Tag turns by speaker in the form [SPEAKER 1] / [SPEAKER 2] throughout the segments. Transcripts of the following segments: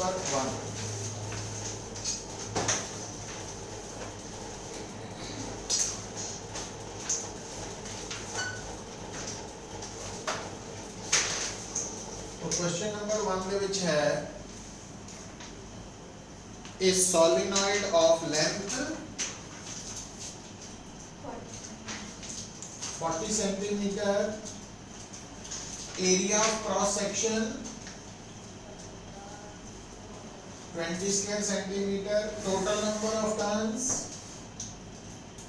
[SPEAKER 1] Number 1। तो question number 1 ਦੇ ਵਿੱਚ ਹੈ a solenoid of length 40 centimeter, area of cross section 20 square centimeter, total number of turns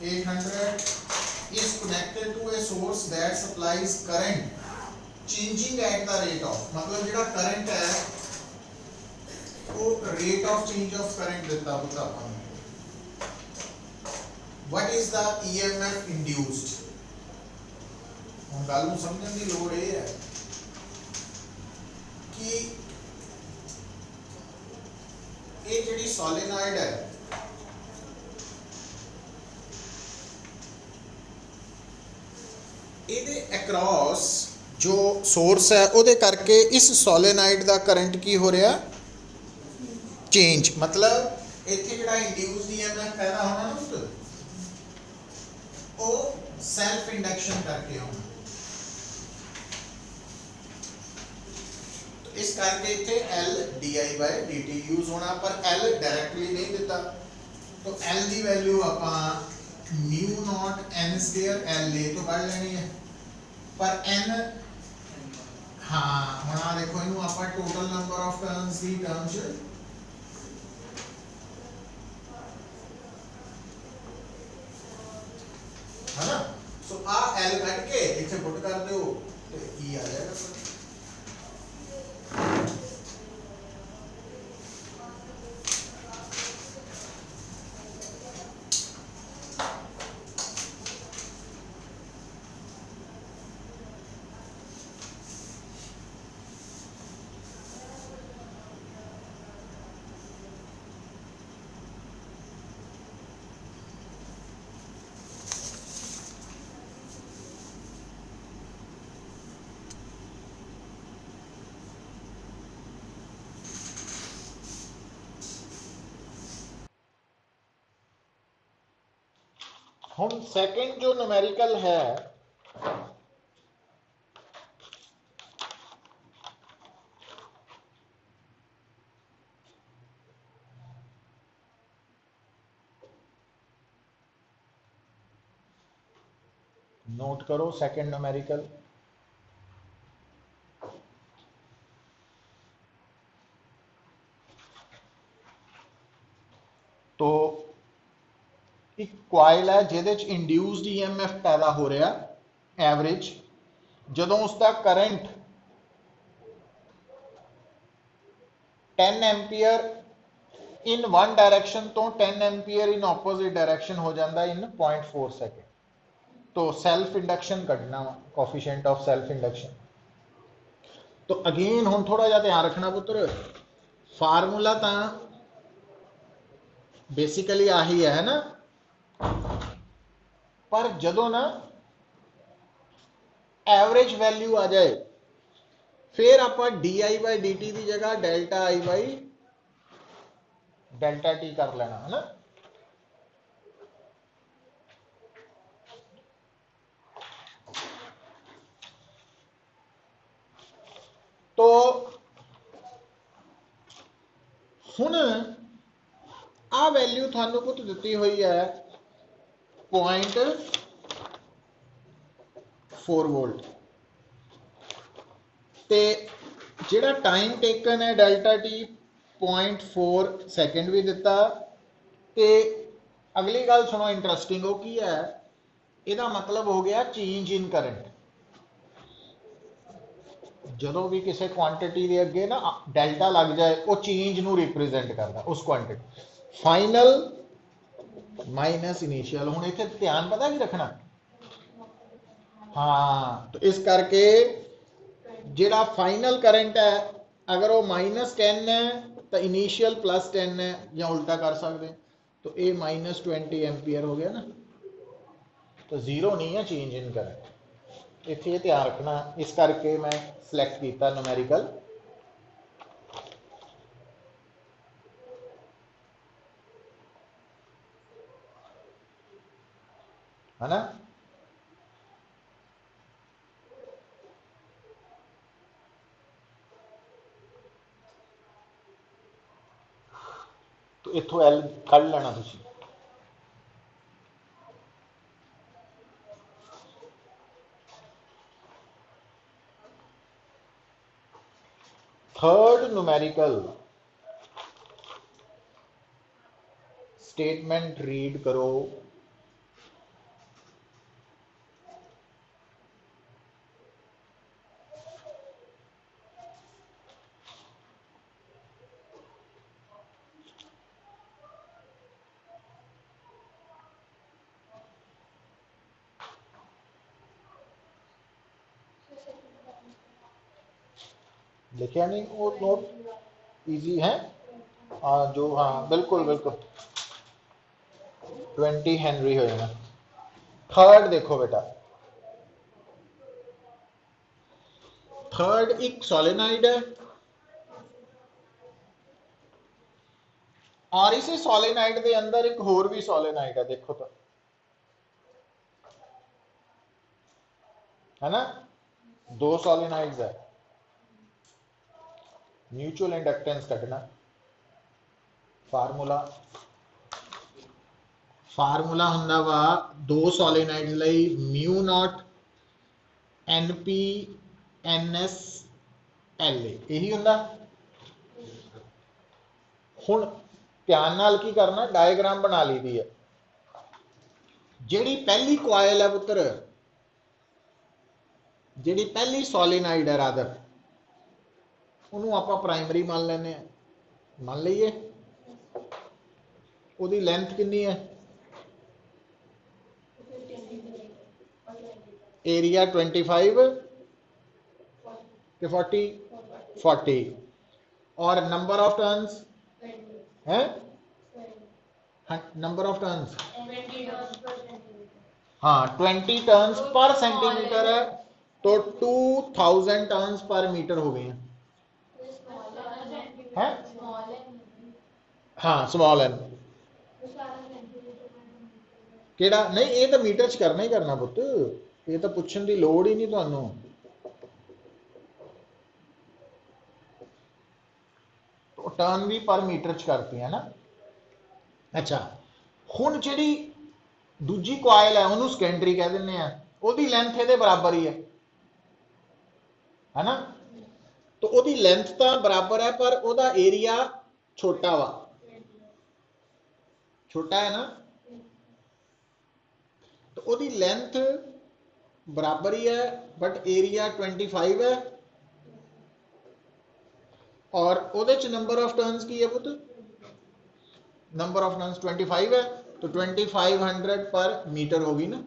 [SPEAKER 1] 800, is connected to a source that supplies current changing at the rate of, मतलब ਜਿਹੜਾ current है वो rate of change of current देता होता अपन। What is the EMF induced? हम गल नूं समझण दी लोड़ ये है कि ये जिहड़ी सोलेनॉइड है ਇਹਦੇ अक्रॉस जो सोर्स है ਉਹਦੇ करके इस सोलेनॉइड ਦਾ करंट की हो रहा चेंज, मतलब ਇੱਥੇ ਜਿਹੜਾ इंड्यूस्ड ईएमएफ पैदा होना ना वो सेल्फ इंडक्शन करके होना। तो इस करके इतने L di/dt यूज होना, पर L डायरेक्टली नहीं देता, तो L की वैल्यू आप mu naught n square L ले तो कढ़ लेनी है, पर n हाँ हम आ देखो इनू आप टोटल नंबर ऑफ टर्न्स की टर्म्स है ना। सो आ L कट के इसे पुट कर दो तो E आ जाएगा। हम सेकंड जो न्यूमेरिकल है नोट करो, सेकंड न्यूमेरिकल तो एक कॉइल है जिहदे च इंड्यूस्ड ईएमएफ पैदा हो रहा एवरेज, जदों उसका current 10 ampere in one direction तो 10 एम्पीयर इन ऑपोजिट डायरेक्शन हो जाता इन 0.4 सेकेंड। तो सेल्फ इंडक्शन कढ़ना कोफिशिएंट ऑफ सेल्फ इंडक्शन। तो अगेन हुण थोड़ा जिहा ध्यान रखना पुत्र, फार्मूला तो बेसिकली आही है ना, पर जदों ना एवरेज वैल्यू आ जाए फिर आप di/dt की जगह डेल्टा I/डेल्टा t कर लेना है ना। तो हुण आ वैल्यू थानू कुछ दिती हुई है 0.4 वोल्ट, ते जिहड़ा टाइम टेकन है डेल्टा टी 0.4 सेकेंड भी दिता। ते अगली गल सुनो इंटरस्टिंग, वो की है ਇਹਦਾ मतलब हो गया चेंज इन करंट। ਜਦੋਂ भी किसी क्वांटिटी के अगे ना डेल्टा लग जाए वो चेंज नू रिप्रेजेंट करता उस क्वांटिटी, फाइनल माइनस इनिशियल। हुण इत्थे ध्यान पता की रखना, हाँ तो इस करके जिहड़ा फाइनल करंट है अगर वो -10 है तो इनिशियल +10 है, या उल्टा कर सकते, तो ये -20 एम्पीयर हो गया ना, तो जीरो नहीं है चेंज इन करंट। इत्थे ध्यान रखना, इस करके मैं सिलेक्ट किया न्यूमेरिकल। है ना। तो इथों एल कढ़ लेना तुसी। थर्ड न्यूमेरिकल स्टेटमेंट रीड करो। लिखा नहीं वो नोट इजी है। हाँ जो हाँ बिल्कुल बिल्कुल 20 हेनरी हो जाना। थर्ड देखो बेटा, थर्ड एक सोलेनाइड है और इसी सोलेनाइड के अंदर एक होर भी सोलेनाइड है, देखो तो है ना, दो सोलेनाइड्स है। म्यूचुअल इंडक्टेंस कटना, फार्मूला फार्मूला हुंदा वा दो सोलेनाइड्स लई mu naught N P N S L A, यही हुंदा। हुण ध्यान नाल की करना, डायग्राम बना ली दी है। जिहड़ी पहली कॉयल है पुत्र, जिहड़ी पहली सोलेनाइड है रादर, उन्होंने आप प्राइमरी मान लेने, मान लीए उसकी लेंथ कितनी है, एरिया 25 के 40 और नंबर ऑफ टर्न्स है, नंबर ऑफ टर्न्स हाँ 20 टर्न्स पर सेंटीमीटर है, तो 2000 टर्न्स पर मीटर हो गए हैं। हाँ स्मॉल एन केड़ा नहीं, ये तो मीटर च करना ही करना पुत, ये तो पूछने की लोड़ ही नहीं तुहानू। तो टर्न भी पर मीटर च करती है ना। अच्छा हुण जिहड़ी दूजी कॉयल है उन्होंने सेकेंडरी कह दिंदे आ, उसकी लेंथ ये बराबर ही है ना। तो उसकी लेंथ तो बराबर है पर उसका एरिया छोटा वा, छोटा है ना। तो उसकी लेंथ बराबर ही है बट एरिया 25 है और ਉਹਦੇ ਚ नंबर ऑफ टर्न्स की है पुत, नंबर ऑफ टर्न्स 25 है, तो 2500 पर मीटर होगी ना।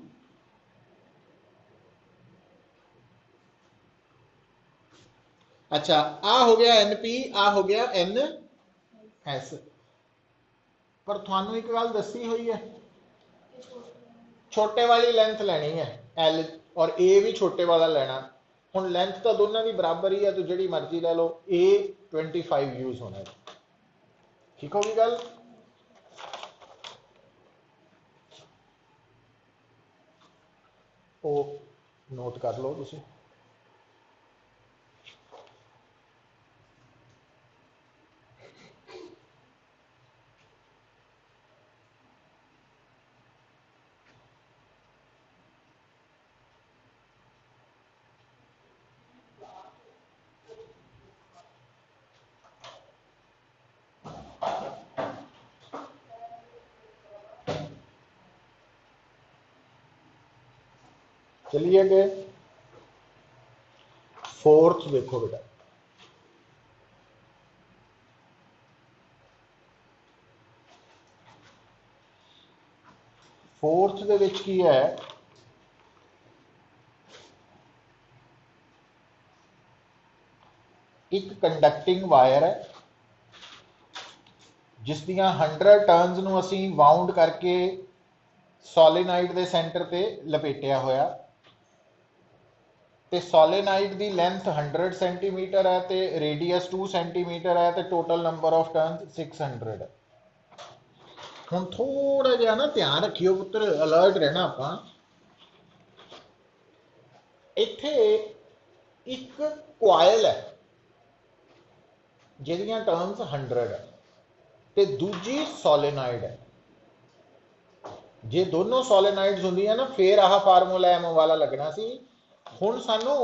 [SPEAKER 1] अच्छा आ हो गया एन पी, आ हो गया एन एस। पर थानू एक गल दसी हुई है, छोटे वाली लेंथ लेनी है एल और ए भी छोटे वाला लेना। हुण लेंथ तो दोनों की बराबर ही है, तो जिहड़ी मर्जी ले लो, ए 25 यूज होना है। ठीक होगी गल। वो नोट कर लो तुसी। चलिए गए फोर्थ देखो बेटा, फोर्थ दे विच की है, एक कंडक्टिंग वायर है जिस दियां 100 टर्न्स नूं असीं वाउंड करके सोलेनाइड के सेंटर पे लपेटिया होया, ते सोलेनाइड की लेंथ 100 सेंटीमीटर है, तो रेडियस 2 सेंटीमीटर है, तो टोटल नंबर ऑफ टर्न्स 600 है। हुण थोड़ा जिहा ना ध्यान रखियो पुत्र, अलर्ट रहना आपां। इत्थे एक कोयल है जिहदियां टर्म्स 100 है ते दूजी सोलेनॉइड है। जे दोनों सोलेनॉइड्स होंदियां ना फिर आह फार्मूला एम वाला लगना सी। हुण सानू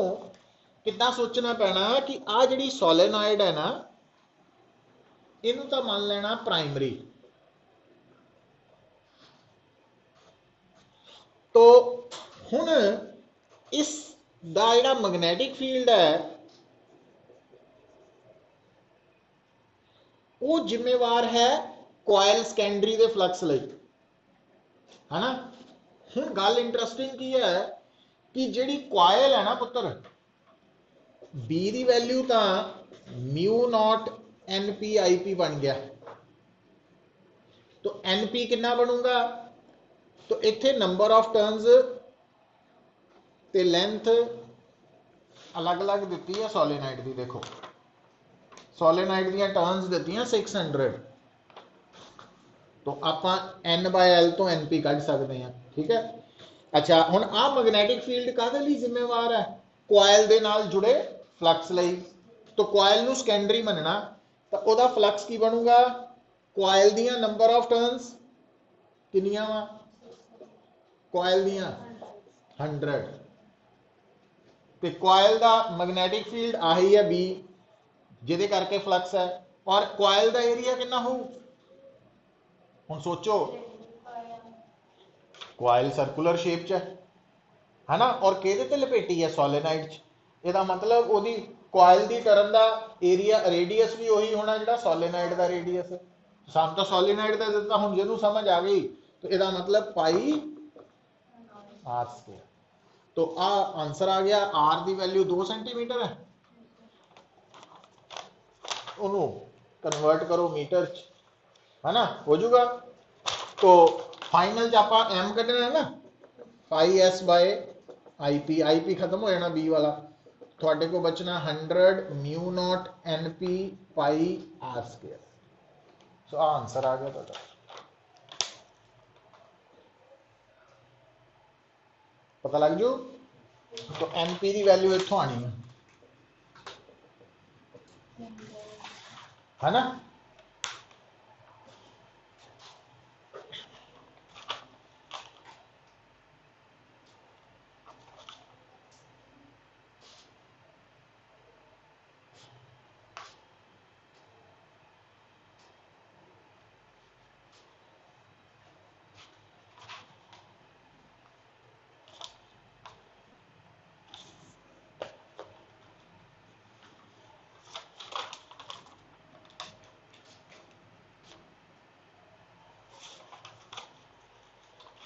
[SPEAKER 1] कितना सोचना पैना कि आ जिहड़ी सोलेनॉइड है ना इनू तो मान लेना प्राइमरी। तो हुण इस दा जिहड़ा मैग्नैटिक फील्ड है वो जिम्मेवार है कोयल सेकेंडरी के फ्लक्स लई, है ना। हुण गल इंटरस्टिंग की है कि जिहड़ी कोयल है ना पुत्र बी की वैल्यू तो mu naught N P I P बन गया। तो एन पी कितना बनूंगा, तो इत्थे नंबर ऑफ टर्न्स ते लेंथ अलग अलग दी है सोलेनॉइड की। देखो सोलेनॉइड दी टर्न्स दी 600, तो आप एन बाय एल तो एन पी कढ़ सकते हैं, ठीक है। अच्छा हुण आ मैग्नैटिक फील्ड काहदे लई जिम्मेवार है, कोयल दे नाल जुड़े फ्लक्स लई। तो कोयल नू सेकेंडरी मनना तो उहदा फ्लक्स की बनूगा, कोयल दियां नंबर ऑफ टर्न्स किनियां वा, कोयल दियां 100 ते कोयल दा मैग्नैटिक फील्ड आही है बी जिहदे करके फ्लक्स है। और कोयल दा एरिया कितना हो, हुण सोचो कोयल सर्कुलर शेप च है ना, और किहदे ते लपेटी है सोलेनॉइड च। ਇਹਦਾ मतलब ਉਹਦੀ ਕੋਇਲ ਦੀ ਟਰਨ ਦਾ ਏਰੀਆ ਰੇਡੀਅਸ ਵੀ ਉਹੀ ਹੋਣਾ ਜਿਹੜਾ ਸੋਲੇਨਾइड ਦਾ ਰੇਡੀਅਸ ਹੈ। ਸਾਨੂੰ ਤਾਂ ਸੋਲੇਨਾइड ਦਾ ਦਿੱਤਾ, ਹੁਣ ਜਿਹਨੂੰ ਸਮਝ ਆ ਗਈ तो ਇਹਦਾ मतलब पाई आर स्क्वायर। तो आ आंसर आ गया, आर की वैल्यू 2 सेंटीमीटर है, ਉਹਨੂੰ कन्वर्ट करो मीटर च, है ना, हो जाऊगा। तो फाइनल च आप एम कढ़ना है ना, pi S by I P खत्म हो जाना बी वाला, थोड़े को बचना 100 mu naught N P pi R square. So answer आ गया तो पता लग जू। तो एन पी की वैल्यू इतों आनी है ना।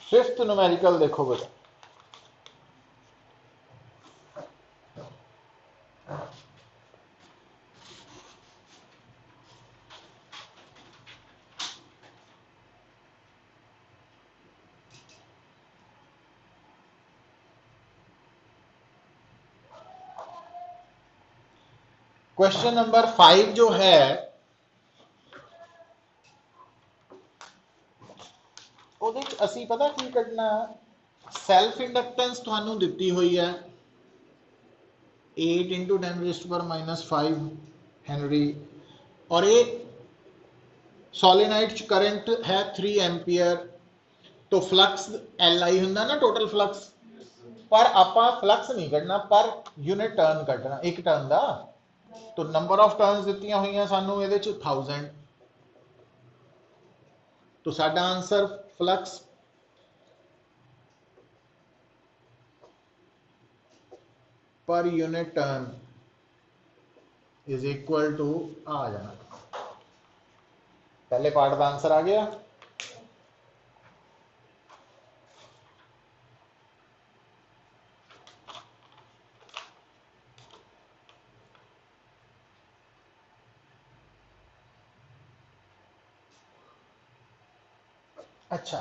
[SPEAKER 1] फिफ्थ न्यूमेरिकल देखो बेटा, क्वेश्चन नंबर 5 जो है ਉਹਦੇ ਚ ਅਸੀਂ पता की कढ़ना, सैल्फ इंडक्टेंस थानू दी हुई है 8 इंटू 10⁻⁻5 हेनरी, और ये सोलेनाइड करंट है 3 एम्पीयर। तो फ्लक्स एल आई होंगे ना टोटल फ्लक्स, पर आप फ्लक्स नहीं कढ़ना, पर यूनिट टर्न कढ़ना, एक टर्न का। तो नंबर ऑफ टर्न्स दी हुई सानू ये 1000। तो साडा answer flux per unit turn is equal to आ जाना, पहले पार्ट का आंसर आ गया। अच्छा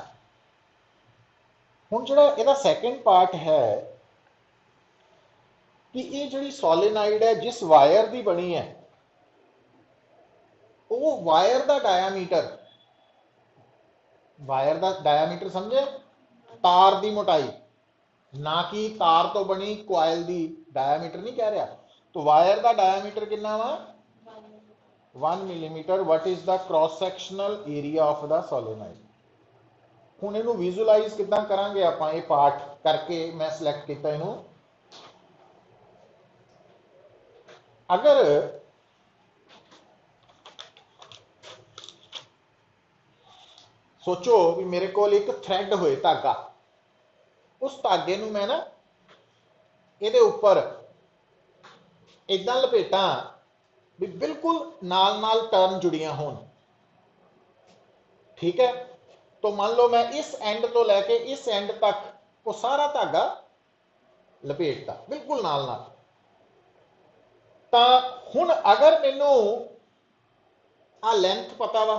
[SPEAKER 1] हुण जिहड़ा इहदा सैकेंड पार्ट है कि ये जिहड़ी सोलेनाइड है जिस वायर की बनी है वो वायर का डायामीटर समझे, तार की मोटाई ना कि तार तो बनी कोयल दी डायामीटर नहीं कह रहा। तो वायर का डायामीटर कितना वा 1 millimetre. What is the cross sectional area of the solenoid. हुण इहनूं विजुअलाइज किदां करांगे आपां, ये पार्ट करके मैं सिलेक्ट किया इहनूं। अगर सोचो भी मेरे को एक थ्रैड होए धागा, उस धागे नूं मैं ना इहदे उपर इदां लपेटा भी बिल्कुल नाल नाल टर्न जुड़ियां होण, ठीक है। तो मान लो मैं इस एंड तो लैके इस एंड तक वो सारा धागा लपेटता बिल्कुल नाल नाल। तां हुण अगर मैनू आ लेंथ पता वा,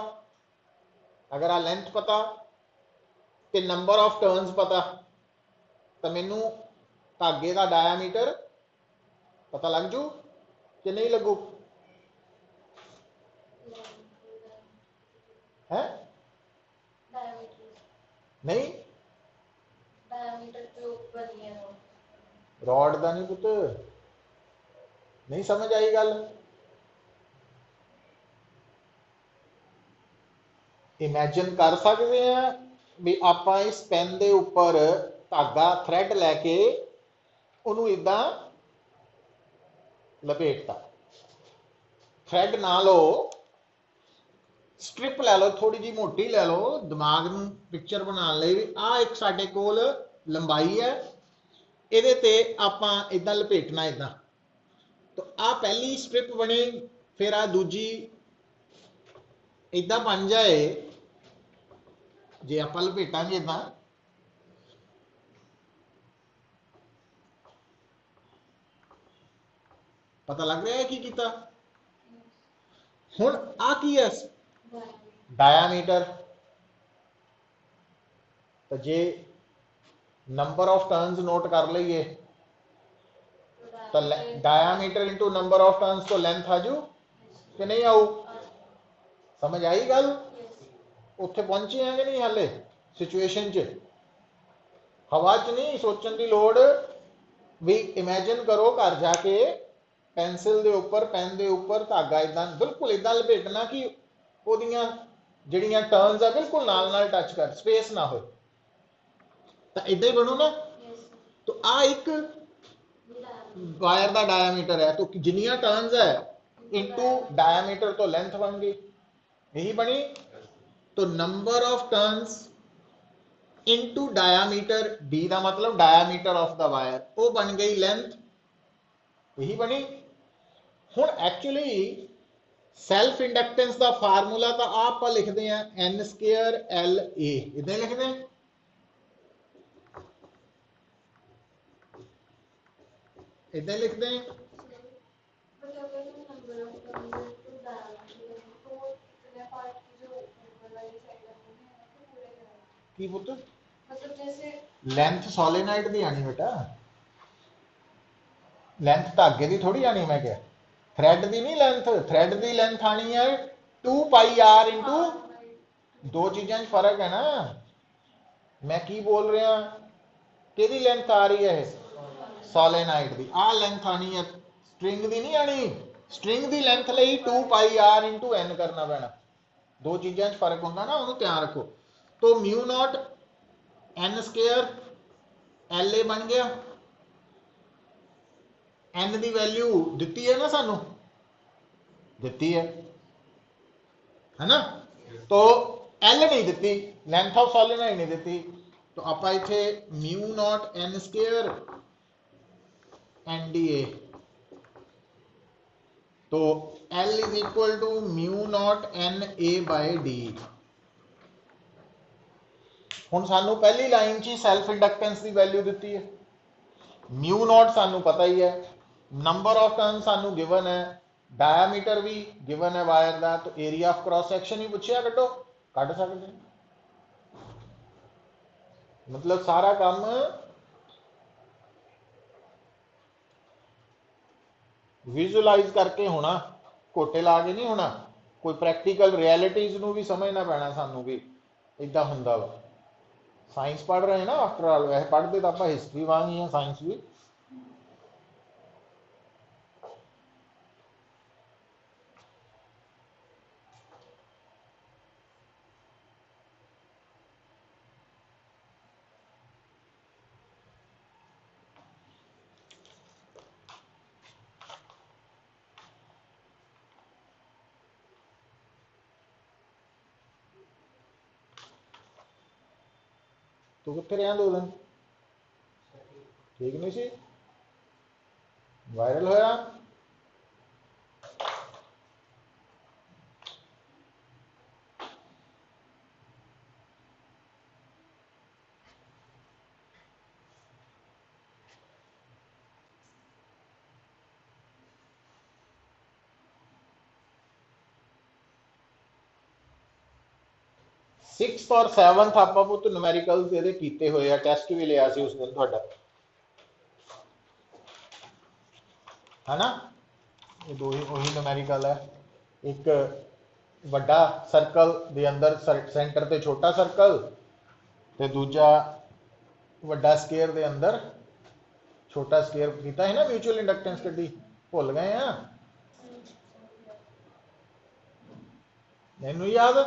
[SPEAKER 1] अगर आ लेंथ पता ते नंबर ऑफ टर्न्स पता, तो मैनू धागे का डायामीटर पता लग जू कि नहीं लगू है? नहीं रॉड का नहीं पुत, नहीं समझ आई गल। इमेजिन कर सकते हैं भी आप इस पेन के उपर धागा थ्रैड लैके उन्होंने इदा लपेटता। थ्रैड ना लो, स्ट्रिप लै लो थोड़ी जी मोटी लै लो, दिमाग नूं पिक्चर बनाने लई भी आ एक साडे कोल लंबाई है, इहदे ते आपां इदां लपेटना इदां। तो आ पहली स्ट्रिप बनी, फिर आ दूजी इदां बन जाए, जे आपां लपेटांगे इदां, पता लग रहा है की कीता। हुण आ की है डायामीटर। तो जे नंबर ऑफ टर्न्स नोट कर लीए तो diameter into number of turns तो लेंथ आजू कि नहीं आऊ। समझ आई गल? उत्थे पहुंचे हैं कि नहीं हाले सिचुएशन च? हवा च नहीं सोचने की लोड़ भी। इमेजिन करो घर जाके पेंसिल के उपर पेन के उपर धागा इदा बिल्कुल इदा लपेटना कि ओदियां जिहड़ियां टर्न्स है बिल्कुल नाल नाल टच कर, स्पेस ना हो, तो इदा ही बनू ना। तो आ एक वायर का डायामीटर है, तो जिन्नियां टर्न्स है इंटू डायामीटर तो लेंथ बन गई, यही बनी। तो number of turns into diameter, D का मतलब डायामीटर ऑफ द वायर, वो बन गई लेंथ, यही बनी। हुण एक्चुअली सैल्फ इंडक्टेंस का फार्मूला तो आप लिखते हैं एन स्केयर एल ए, इदा लिखते हैं, इदा लिखते हैं। की पुत लेंथ सोलेनाइड की आनी बेटा, लेंथ धागे की थोड़ी आनी। मैं क्या थ्रैड की नहीं लेंथ, थ्रैड की लेंथ आनी है 2 पाई आर इंटू, दो चीज़ों फर्क है ना। मैं की बोल रहा, कि लेंथ आ रही है सोलेनाइड की, आ लेंथ आनी है, स्ट्रिंग की नहीं आनी। स्ट्रिंग की लेंथ ਲਈ 2 पाई आर इंटू एन करना पैना, दो चीज़ों फर्क होंगे ना, उन्होंने ध्यान रखो। तो mu naught N square L A बन गया। एन की वैल्यू दी है ना, सानू दी है ना। तो एल नहीं दी, लेंथ ऑफ सोलेनोइड नहीं दी। तो आप इथे mu naught N square N D A, तो L is equal to mu naught N A by D. हुण सानू पहली लाइन च सैल्फ इंडक्टेंस की वैल्यू दी है, म्यू नॉट सानू पता ही है, नंबर ऑफ टर्न सानू गिवन है, डायामीटर भी गिवन है वायर का, तो एरिया ऑफ क्रॉस सैक्शन ही पूछा, कटो कट सकते हैं। मतलब सारा काम विजुअलाइज करके होना, घोटे ला के नहीं होना। कोई प्रैक्टिकल रियलिटीज नू भी समझना पैना सानू भी इदा हुंदा वा। साइंस पढ़ रहे हैं ना आफ्टर ऑल, वैसे पढ़ते तो आप हिस्ट्री वांग ही है, साइंस भी। तू कितने रहा 2 दिन? ठीक नहीं सी? वायरल होया? सिक्स और 7th ਆਪਾਂ ਪੁੱਤ ਨੂਮੈਰੀਕਲਸ ਇਹਦੇ ਕੀਤੇ ਹੋਏ ਆ, ਟੈਸਟ ਵੀ ਲਿਆ ਸੀ ਉਸ ਦਿਨ ਤੁਹਾਡਾ, है ना? ये दो ही ਉਹੀ ਨੂਮੈਰੀਕਲ है, एक ਵੱਡਾ ਸਰਕਲ ਦੇ ਅੰਦਰ ਸੈਂਟਰ ਤੇ ਛੋਟਾ ਸਰਕਲ, ਤੇ ਦੂਜਾ ਵੱਡਾ ਸਕੁਅਰ ਦੇ ਅੰਦਰ ਛੋਟਾ ਸਕੁਅਰ ਕੀਤਾ ਹੈ ਨਾ, ਮਿਊਚੁਅਲ ਇੰਡਕਟੈਂਸ ਕੱਢੀ, ਭੁੱਲ ਗਏ ਆ? ਮੈਨੂੰ ਯਾਦ,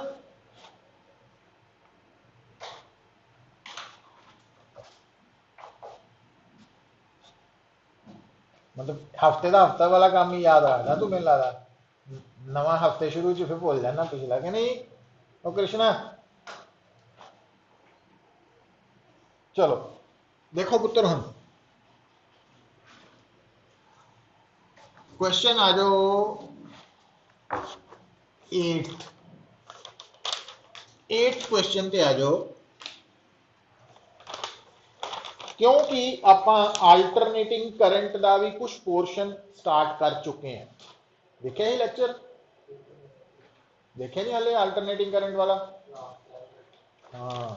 [SPEAKER 1] मतलब हफ्ते का हफ्ता वाला काम ही याद रखना तू, मैंने लगता नवा हफ्ते शुरू च फिर भूल जाना पिछला, कि नहीं? ओ कृष्णा चलो देखो पुत्र, हम क्वेश्चन आ जाओ 8th क्वेश्चन पे आ जाओ। क्योंकि आप आल्टरनेटिंग करंट का भी कुछ पोर्शन स्टार्ट कर चुके हैं, देखिए ही लेक्चर देखे नहीं हाले आल्टरनेटिंग करंट वाला? हाँ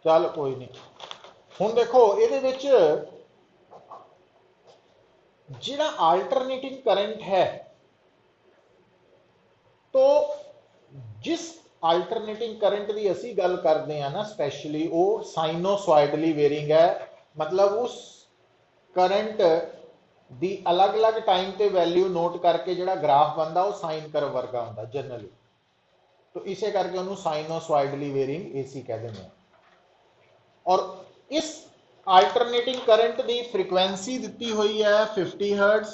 [SPEAKER 1] चल कोई नहीं। हुण देखो ये जिहड़ा आल्टरनेटिंग करंट है, तो जिस आल्टरनेटिंग करंट की असी गल करते हैं ना स्पैशली, वो साइनोसॉइडली वेरिंग है, मतलब उस करंट दी अलग अलग टाइम ते वैल्यू नोट करके जिहड़ा ग्राफ बनता वो साइन कर्व वर्गा होंदा जनरली, तो इसे करके उन्होंने साइनोसॉइडली वेरिंग एसी कह देंगे हैं। और इस आल्टरनेटिंग करंट की फ्रीक्वेंसी दी हुई है 50 हर्ट्ज,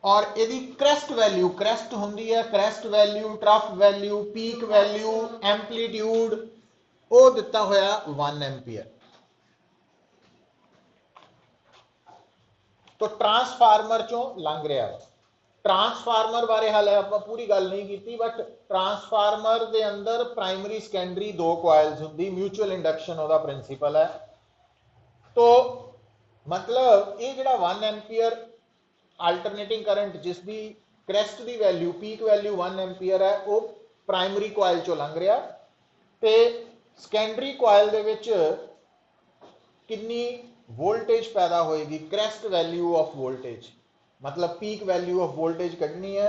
[SPEAKER 1] और यदि क्रेस्ट वैल्यू, क्रेस्ट होंगी है crest value, trough value, peak value, amplitude, वो दिता होया 1 एम्पीयर। तो ट्रांसफार्मर चों लंघ रहा है, ट्रांसफार्मर बारे हाले आप पूरी गल नहीं की, बट ट्रांसफार्मर के अंदर प्राइमरी सैकेंडरी 2 कॉइल्स होंगी, म्यूचुअल इंडक्शन वह प्रिंसीपल है। तो मतलब ये जो 1 एम्पीयर आल्टरनेटिंग करंट जिसकी क्रेस्ट की वैल्यू, पीक वैल्यू 1 एम्पीयर है, वो प्राइमरी कॉइल चो लंघ रहा, तो सैकेंडरी कॉइल दे विच कितनी वोल्टेज पैदा होएगी, क्रेस्ट वैल्यू ऑफ वोल्टेज, मतलब पीक वैल्यू ऑफ वोल्टेज कढ़नी है,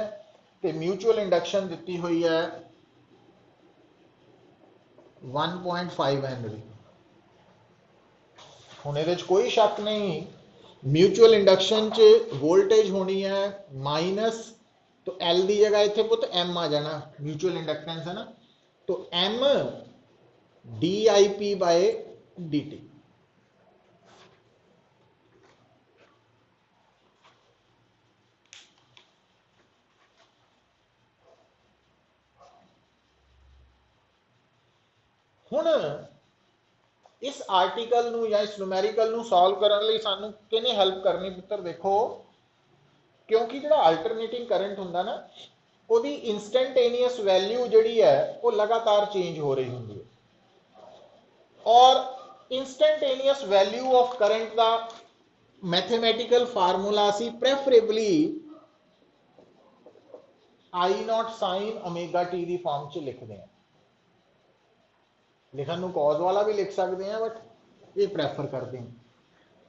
[SPEAKER 1] तो म्यूचुअल इंडक्शन दी हुई है 1.5 हेनरी। हुण इहदे च कोई शक नहीं, म्यूचुअल इंडक्शन च वोल्टेज होनी है माइनस, तो एल की जगह इत्थे पुत एम आ जाना, म्यूचुअल इंडक्टेंस है ना, तो M D I P by D T. हुण इस आर्टिकल नूं या इस न्यूमेरिकल नूं सॉल्व करने लई सानूं किहने हेल्प करनी पुत्तर? देखो, क्योंकि जो आल्टरनेटिंग करंट हुंदा ना, उसकी इंस्टेंटेनियस वैल्यू जिहड़ी है वो लगातार चेंज हो रही होंदी है, और इंस्टेंटेनियस वैल्यू ऑफ करंट का मैथमेटिकल फार्मूला सी preferably I naught sine omega T की फॉर्म च लिखते हैं, लिखन नूं कॉज वाला भी लिख सकते हैं, बट ये प्रैफर करते हैं।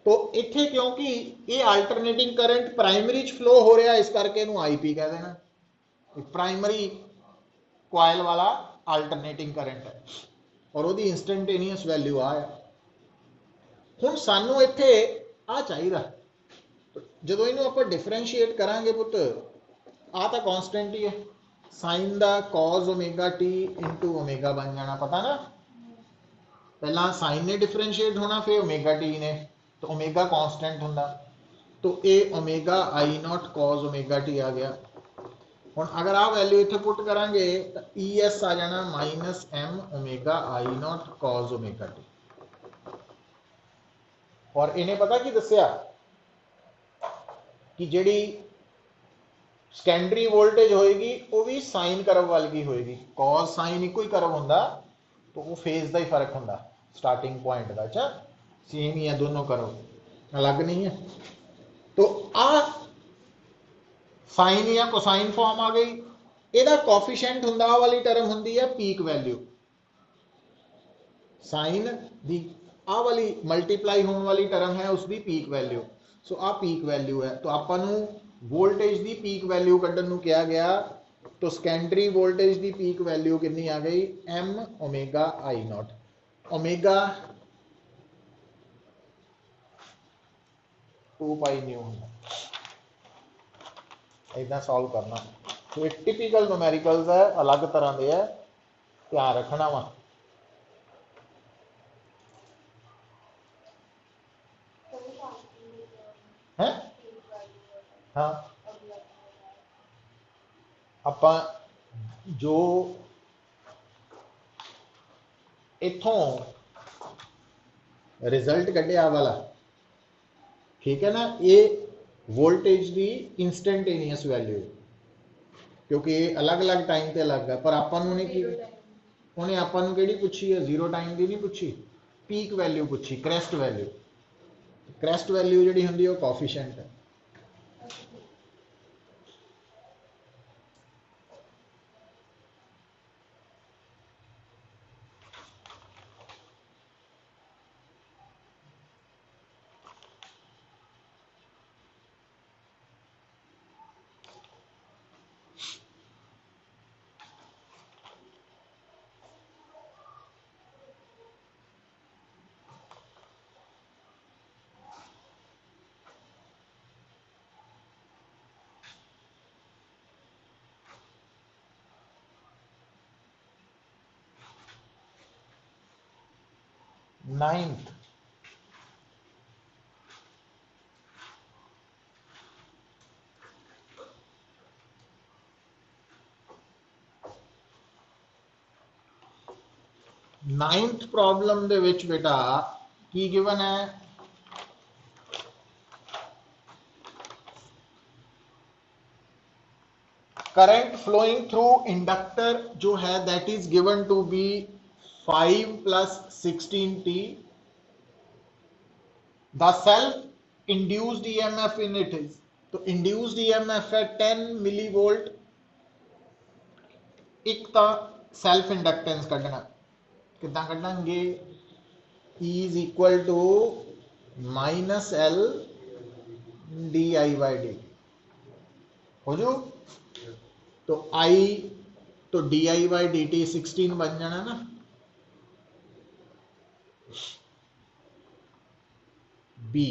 [SPEAKER 1] तो इत्थे क्योंकि ये आल्टरनेटिंग करंट प्राइमरी च फ्लो हो रहा, इस करके इहनूं आई पी कह देना, प्राइमरी कॉइल वाला आल्टरनेटिंग करंट है। और वो इंस्टेंटेनियस वैल्यू आ हुण सानू इत्थे आ चाहिदा जो इनू आप डिफरेंशिएट करांगे पुत आ तो कॉन्स्टेंट ही है साइन दा cause omega T into omega बन जाना पता ना पहला साइन ने डिफरेंशिएट होना फिर ओमेगा टी ने तो ओमेगा कॉन्स्टेंट होंदा तो ये omega I naught cause omega T आ गया हुण अगर आ वैल्यू इत्थे पुट करांगे तो ई एस आ जाना minus M omega I naught cause omega T और इन्हें पता की दस्या कि जिहड़ी सेकेंडरी वोल्टेज होएगी वो भी साइन करव वाली होएगी कॉज साइन इको ही करव होंदा तो वो फेज का ही फर्क होंदा स्टार्टिंग पॉइंट का अच्छा सेम ही है दोनों करव अलग नहीं है तो आ साइन या कोसाइन फॉर्म आ गई ਇਹਦਾ ਕੋਫੀਸ਼ੀਐਂਟ ਹੁੰਦਾ ਆ ਵਾਲੀ ਟਰਮ ਹੁੰਦੀ ਹੈ ਪੀਕ ਵੈਲਿਊ साइन दी आ वाली मल्टीप्लाई होने वाली टर्म है उसकी पीक वैल्यू सो आ पीक वैल्यू है तो आपानू वोल्टेज की पीक वैल्यू कढ़न नूं कहा गया तो सेकेंडरी वोल्टेज की पीक वैल्यू कितनी आ गई M omega I naught omega 2 pi nu इदा सॉल्व करना तो एक टिपिकल न्यूमेरिकल्स है अलग तरह के है ध्यान रखना वा है हाँ आप जो इथों रिजल्ट कढ़िया वाला ठीक है ना ये वोल्टेज की इंस्टेंटेनियस वैल्यू क्योंकि ये अलग अलग टाइम ते अलग है पर उन्हें आपां केड़ी पूछी है जीरो टाइम की नहीं पूछी पीक वैल्यू पूछी क्रेस्ट वैल्यू जी होंगी वो कोफिशिएंट है नाइन्थ प्रॉब्लम दे विच बेटा की गिवन है करंट फ्लोइंग थ्रू इंडक्टर जो है that is given to be 5 + 16t the self induced EMF in it is तो इंड्यूस्ड ईएमएफ है 10 मिलीवोल्ट एक तो सेल्फ इंडक्टेंस कढ़ना कितना कढ़ांगे is equal to -L di/dt हो जो तो I तो di/dt 16 बन जाना ना B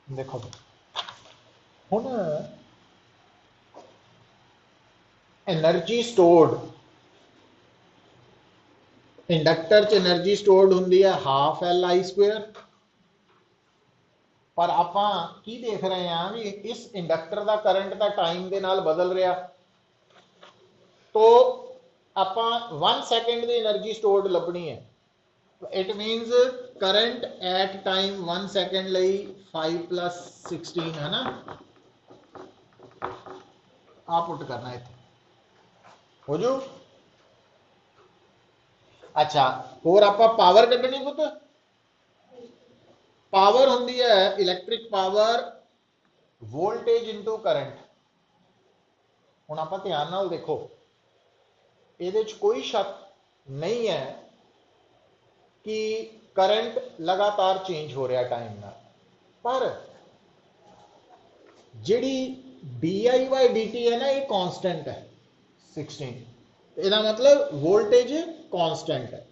[SPEAKER 1] देखो हुण एनर्जी स्टोर्ड इंडक्टर च एनर्जी स्टोर्ड होंगी है ½ Li²। पर आपां की देख रहे हैं भी इस इंडक्टर का करंट का टाइम के नाल बदल रहा तो आपां 1 सेकेंड की एनर्जी स्टोर्ड लभनी है it मीनस current at time 1 second लई 5 + 16 है ना आ पुट करना है हो जो अच्छा होर आपां पावर कढ़नी पुत पावर होंदी है electric power voltage into current. हुण आपां ध्यान नाल देखो, इहदे च कोई शक नहीं है कि करंट लगातार चेंज हो रहा टाइम नाल, पर जिहड़ी di/dt है ना, ये कांस्टेंट है 16। ਇਹਦਾ मतलब वोल्टेज कांस्टेंट है,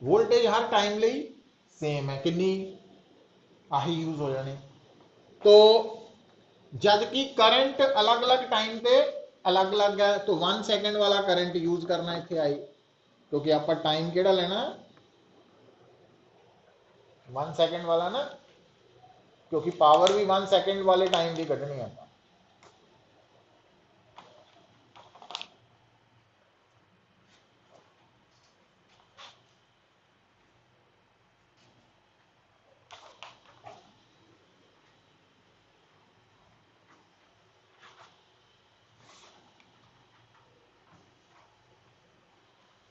[SPEAKER 1] वोल्टेज हर टाइम ਲਈ सेम है, कितनी आही यूज हो जाने। तो जब कि करंट अलग अलग टाइम पे अलग अलग है, तो 1 सेकंड वाला करंट यूज करना इत्थे आई, क्योंकि आप टाइम केड़ा लेना 1 सेकंड वाला ना, क्योंकि पावर भी 1 सेकंड वाले टाइम की कढ़नी है।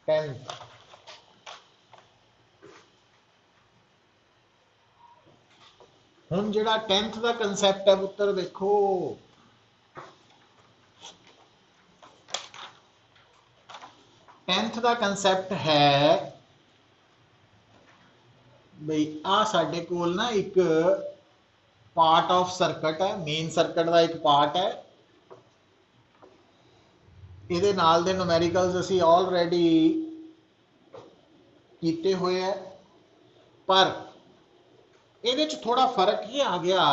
[SPEAKER 1] टेंथ हुण जिहड़ा 10th का कंसैप्ट है पुत्तर, देखो 10th का कंसैप्ट है बई आ साडे कोल ना एक पार्ट ऑफ सर्किट है, मेन सर्किट का एक पार्ट है, ਇਹਦੇ ਨਾਲ ਦੇ ਨੂਮੈਰੀਕਲਸ ਅਸੀਂ ਆਲਰੇਡੀ ਕੀਤੇ ਹੋਏ ਹੈ, ਪਰ ਇਹਦੇ ਚ ਥੋੜਾ ਫਰਕ ਇਹ ਆ ਗਿਆ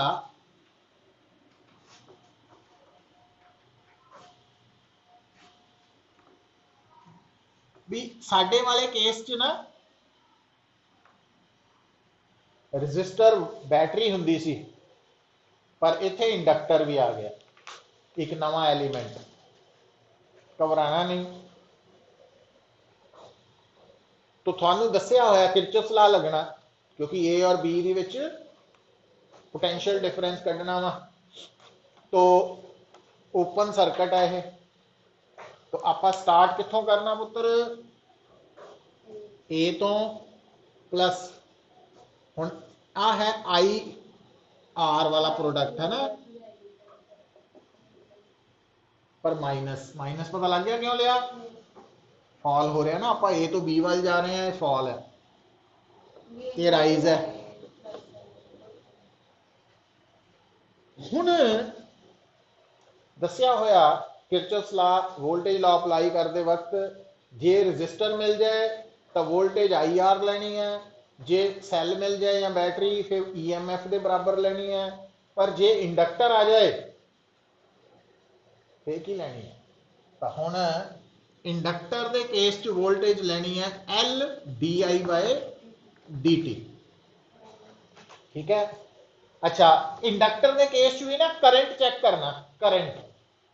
[SPEAKER 1] ਵੀ ਸਾਡੇ ਵਾਲੇ ਕੇਸ ਚ ਨਾ ਰजिस्टर बैटरी ਹੁੰਦੀ ਸੀ, पर इत्थे इंडक्टर भी आ गया, एक नवा एलीमेंट। घबराना नहीं, तो थानू दस्या होया किरचॉफ लॉ लगना, क्योंकि ए और बी दी विच पोटेंशियल डिफरेंस कढ़ना वा। तो ओपन सर्किट है ये, तो आप स्टार्ट कित्थों करना पुत्र, ए तो प्लस, हुण आ है आई आर वाला प्रोडक्ट है ना, पर माइनस माइनस पता लग गया क्यों लिया, फॉल हो रहा ना, आप ए तो बी वाल जा रहे हैं, फॉल है, ये राइज है। हुण दस्या होया Kirchhoff law, voltage law apply करते वक्त जे रजिस्टर मिल जाए तो वोल्टेज आई आर लेनी है, जे सैल मिल जाए या बैटरी फिर EMF के बराबर लेनी है, पर जे इंडक्टर आ जाए फिर की लेनी है। तो हुण इंडक्टर के केस च वोल्टेज लेनी है LdI/dt, ठीक है। अच्छा, इंडक्टर के केस भी ना करंट चेक करना, करंट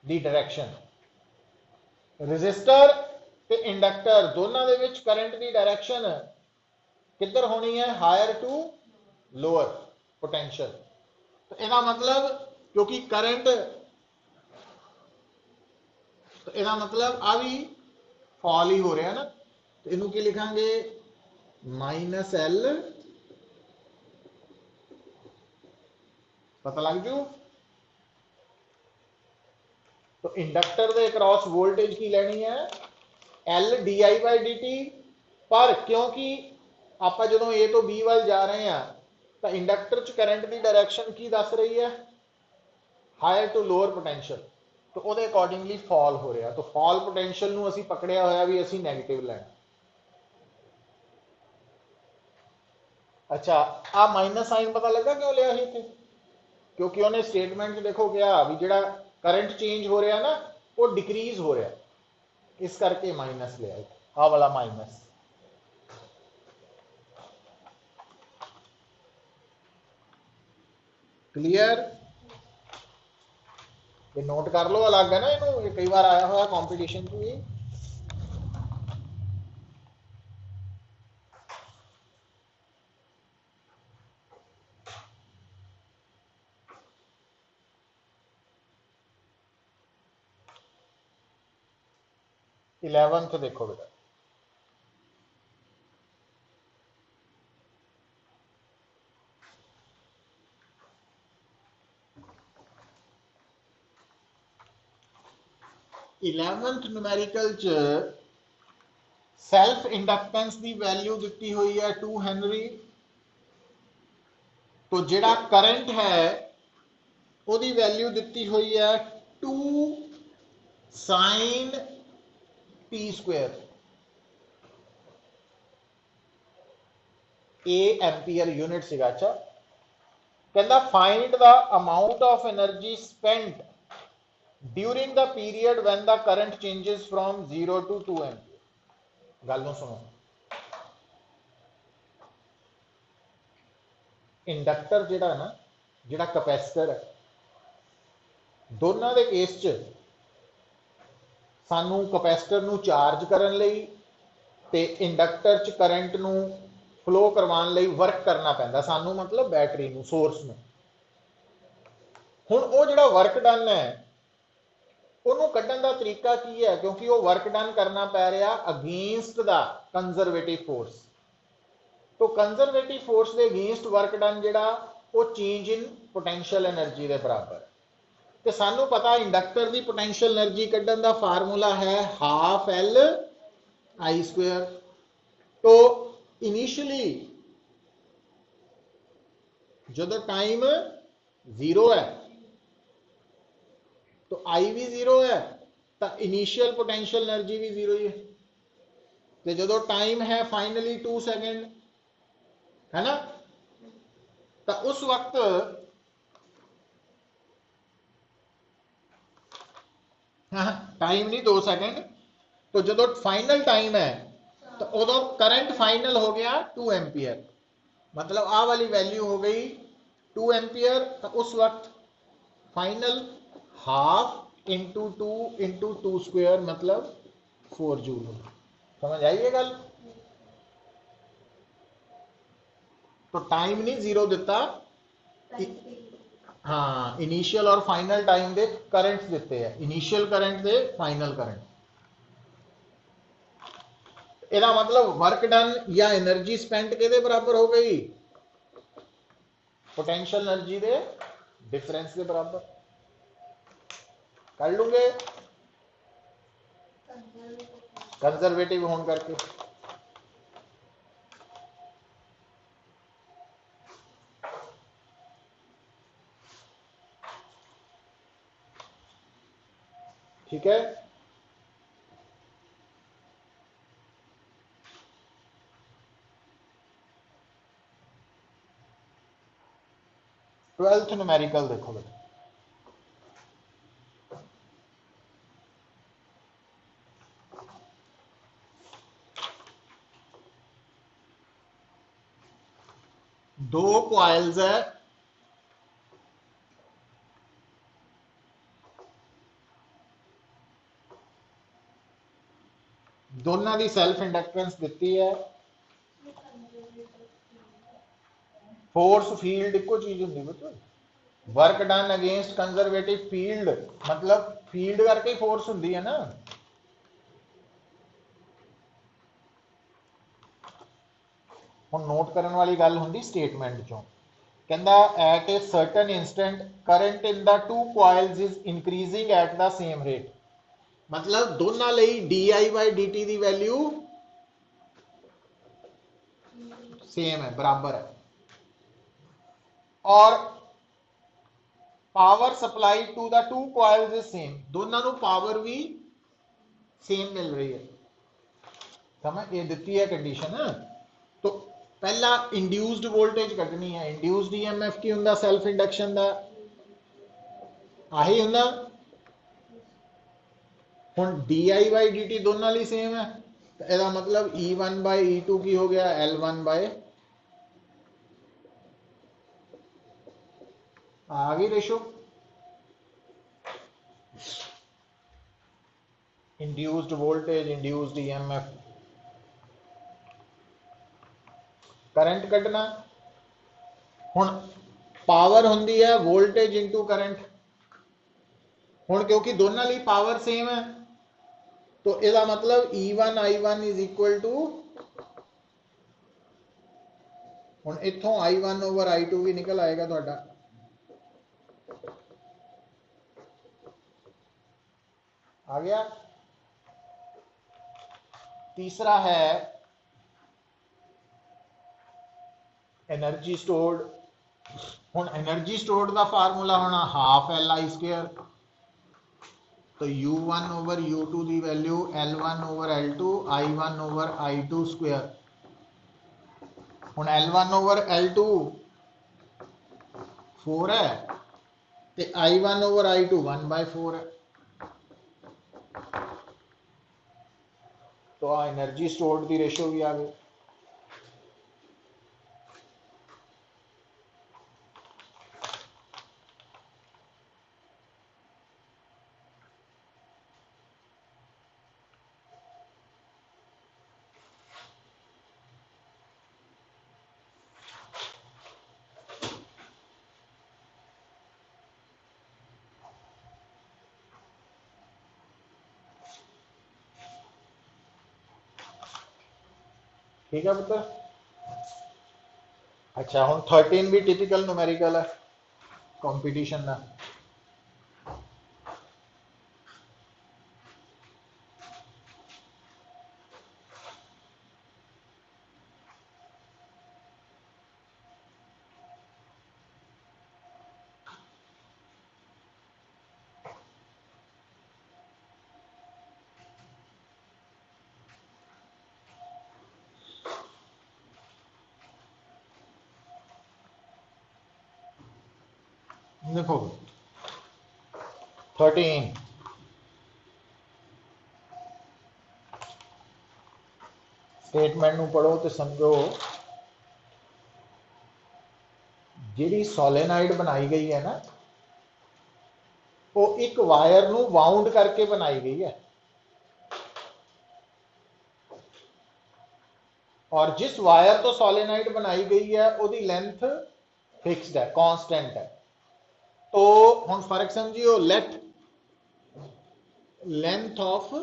[SPEAKER 1] दी डायरेक्शन, रजिस्टर ते इंडक्टर दोनों दे विच करंट दी डायरेक्शन किधर होनी है, हायर टू लोअर पोटेंशियल। तो इसका मतलब क्योंकि करंट, तो इसका मतलब आ भी फॉल ही हो रहा है ना, तो इनू की लिखांगे -L, पता लग जू। तो इंडक्टर के क्रॉस वोल्टेज की लेनी है LdI/dt, पर क्योंकि आप जो ए तो बी वाल जा रहे हैं तो इंडक्टर च करंट की डायरेक्शन की दस रही है, हायर टू लोअर पोटेंशियल, तो वो अकॉर्डिंगली फॉल हो रहा। तो फॉल पोटेंशियल असी पकड़िया होया भी असी नैगेटिव लेना। अच्छा, आ माइनस साइन पता लगा क्यों लिया ही थे, क्योंकि उन्हें स्टेटमेंट देखो क्या भी जो करंट चेंज हो रहा ना वो डिक्रीज हो रहा, इस करके माइनस लिया, आ वाला माइनस। क्लियर, ये नोट कर लो, अलग है ना, इनू कई बार आया हुआ कॉम्पिटिशन की। 11th देखो बेटा, 11th न्यूमेरिकल च सैल्फ इंडक्टेंस की वैल्यू दी हुई है 2 हेनरी। तो जिहड़ा करंट है उसकी वैल्यू दी हुई है 2 sin t स्क्वायर। ए एम्पीयर यूनिट सीगा। अच्छा कहता find the amount of energy spent during the period when the current changes from 0 to 2 ampere. गल नूं सुनो, इंडक्टर जिहड़ा ना जिहड़ा कैपेसिटर है, दोनों के केस च सानू कैपेसिटर नूं चार्ज करन लई ते इंडक्टर च करंट नूं फ्लो करवाउण लई वर्क करना पैंदा सानू, मतलब बैटरी नूं, सोर्स नूं। हुण वो जिहड़ा वर्क डन है ਉਹਨੂੰ ਕੱਢਣ ਦਾ तरीका की है, क्योंकि वो वर्क डन करना पै रहा अगेंस्ट द कंजरवेटिव फोर्स। तो कंजरवेटिव फोर्स के अगेंस्ट वर्क डन जिहड़ा वो चेंज इन पोटेंशियल एनर्जी के बराबर है। तो सानू पता इंडक्टर की पोटेंशियल एनर्जी कढ़न का फार्मूला है हाफ एल आई स्क्वायर। तो इनिशियली जो टाइम 0 है तो आई भी 0 है, तो इनिशियल पोटेंशियल एनर्जी भी 0 ही है। तो जो टाइम है फाइनली 2 सेकेंड है ना, तो उस वक्त टाइम नहीं 2 सेकेंड, तो जो फाइनल टाइम है तो उदो करंट फाइनल हो गया 2 एम्पीयर, मतलब आ वाली वैल्यू हो गई 2 एम्पीयर। तो उस वक्त फाइनल हाफ इंटू 2 स्क्वायर मतलब 4 जूल। समझ आई ये गल? तो टाइम नहीं 0 दिता, हाँ इनिशियल और फाइनल टाइम दे करंट दिते हैं, इनिशियल करंट दे फाइनल करंट। ਇਹਦਾ मतलब वर्क डन या एनर्जी स्पेंट के बराबर हो गई, पोटेंशियल एनर्जी के डिफरेंस के बराबर। कर लूंगे कंजरवेटिव होने करके। ठीक है, ट्वेल्थ न्यूमेरिकल देखो बेटा। दो कॉइल्स है, दोनों की सैल्फ इंडक्टेंस दी है। फोर्स फील्ड एको चीज होंगी बच्चों, work done against conservative field, मतलब फील्ड करके ही फोर्स होंगी है ना। हुण नोट करने वाली गल होंगी स्टेटमेंट चों, कहंदा at a certain instant current in the two coils is increasing at the same rate. मतलब दोनों लई D I by D T की वैल्यू सेम है, बराबर है, और power supply to the two coils is same, दोनों पावर भी सेम मिल रही है। समझ ये दी है कंडीशन है। तो पहला इंड्यूस्ड वोल्टेज कटनी है, इंड्यूस्ड ईएमएफ की होंगे सैल्फ इंडक्शन का आही होंगे। हुण D I by D T दोनों लिए सेम है, तो यदा मतलब E one by E two की हो गया एल वन बाय, आ गई ratio. Induced voltage, induced EMF, current कटना। हुण पावर होंगी है वोल्टेज इंटू करंट। हुण क्योंकि दोनों लिए पावर सेम है, तो यदा मतलब E one I one is equal to, हुण इत्थों I one over I two भी निकल आएगा तुहाडा। आ गया। तीसरा है एनर्जी स्टोर्ड। हुण एनर्जी स्टोर्ड का फार्मूला होना हाफ LI², तो U1 ओवर U2 की value L1 over L2 I1 over I2²। हुण L1 ओवर L2 4 है, तो I1 ओवर I2 1/4 है। तो आ एनर्जी स्टोर्ड की रेशो भी आ गई। ठीक है पुत्र। अच्छा हम 13 भी टिपिकल न्यूमेरिकल है कंपटीशन का। देखो 13 स्टेटमेंट नूं पढ़ो तो समझो, जिहड़ी सोलेनाइड बनाई गई है ना, वो एक वायर नूं वाउंड करके बनाई गई है, और जिस वायर तो सोलेनाइड बनाई गई है उसकी लेंथ फिक्स्ड है, कांस्टेंट है। तो हम फर्क समझियो, let length of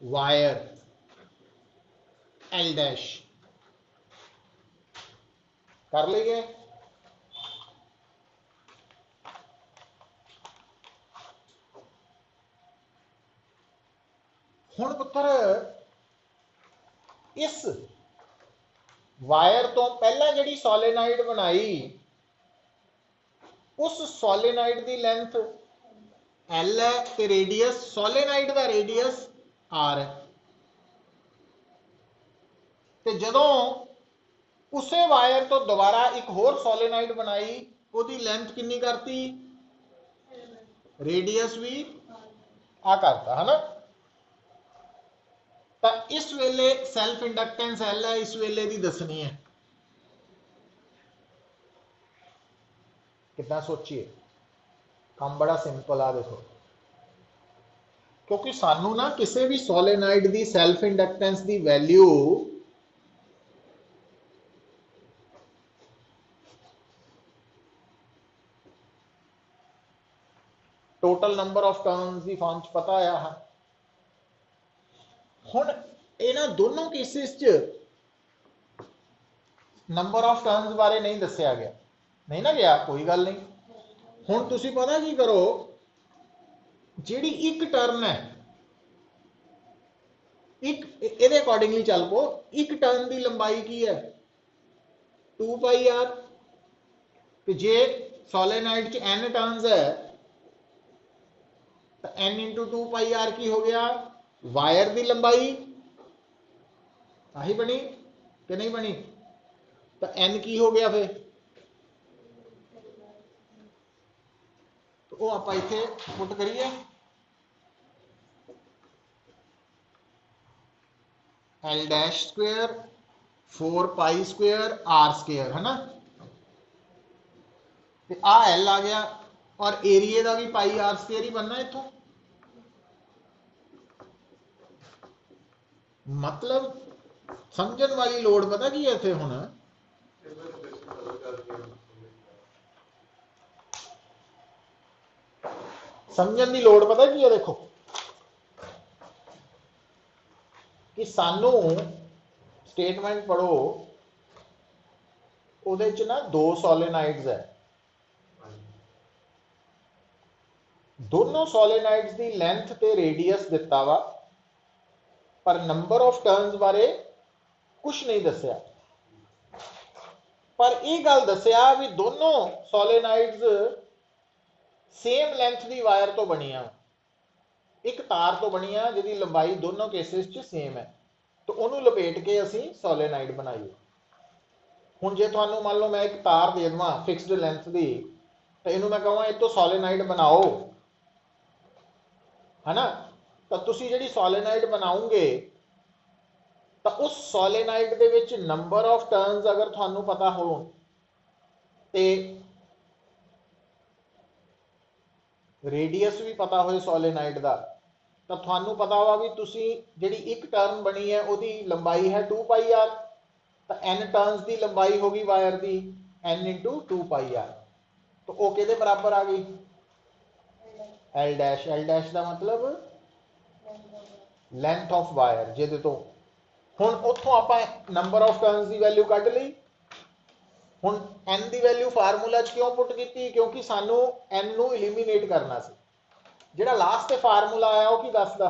[SPEAKER 1] wire L dash कर लीजिए। हुण पुत्र इस वायर तो पहला जिहड़ी सोलेनाइड बनाई, उस सोलेनाइड की लेंथ L है, तो रेडियस सोलेनाइड का रेडियस R है। तो जदों उसे वायर तो दोबारा एक होर सोलेनाइड बनाई, उसकी लेंथ कितनी करती, रेडियस भी आ करता है ना। तो इस वेले सैल्फ इंडक्टेंस L है, इस वेले की दसनी है। कितना सोचिए, काम बड़ा सिंपल आ। देखो क्योंकि सानू ना किसी भी सोलेनाइड की सैल्फ इंडक्टेंस की value total number of turns की फॉर्म च पता आया है। हुण इन्हां दोनों केसेस च नंबर ऑफ टर्न्स बारे नहीं दस्या गया, नहीं ना गया, कोई गल नहीं। हुण तुसीं पता की करो, जिहड़ी एक टर्न है, एक इहदे अकॉर्डिंगली चल पो, एक टर्न की लंबाई की है 2πr। तो जे सोलेनाइड च n टर्न्स है, तो n इंटू 2πr की हो गया, वायर की लंबाई आही बनी कि नहीं बनी। तो n की हो गया फिर, तो वो आप इत्थे पुट करिए, L डैश स्क्वेयर 4π² R² है ना। तो आ L आ गया, और एरिए का भी πr² ही बनना इथों। मतलब समझण वाली लोड़ पता की है इत्थे हुण, समझण की लोड़ पता की है। देखो कि सानू स्टेटमेंट पढ़ो, उहदे च ना दो सोलेनाइड्स है, दोनों सोलेनाइड्स की लेंथ ते रेडियस दिता वा, पर नंबर ऑफ टर्न्स बारे कुछ नहीं दसिया। पर यह गल दसिया भी दोनों सोलेनाइड्स सेम लेंथ की वायर तो बनिया, एक तार तो बनिया जिहदी लंबाई दोनों केसेस च सेम है, तो उन्होंने लपेट के असी सोलेनाइड बनाइए। हुण जे तुहानूं मान लो मैं एक तार दे देवां फिक्सड लेंथ की, तो इनू मैं कहां इस तो सोलेनाइड बनाओ, है ना, तो तुसी जिहड़ी सोलेनाइड बनाओगे तो उस solenoid they which number of turns अगर तुहानूं पता हो ते रेडियस भी पता हो सोलेनाइड का, तो तुहानूं पता वा भी तुसी जिहड़ी एक टर्न बनी है उसकी लंबाई है 2πr, तो n टर्न्स की लंबाई होगी वायर की n इंटू 2πr, तो वह किहदे बराबर आ गई एल डैश। एल डैश का मतलब लेंथ ऑफ वायर, जिहदे तो हुण उत्थों आपां नंबर ऑफ टर्न्स की वैल्यू कढ लई। हुण n की वैल्यू फार्मूला क्यों पुट की, क्योंकि सानू n नू एलिमीनेट करना सी। जिहड़ा लास्ट ते फार्मूला आया वह की दसदा,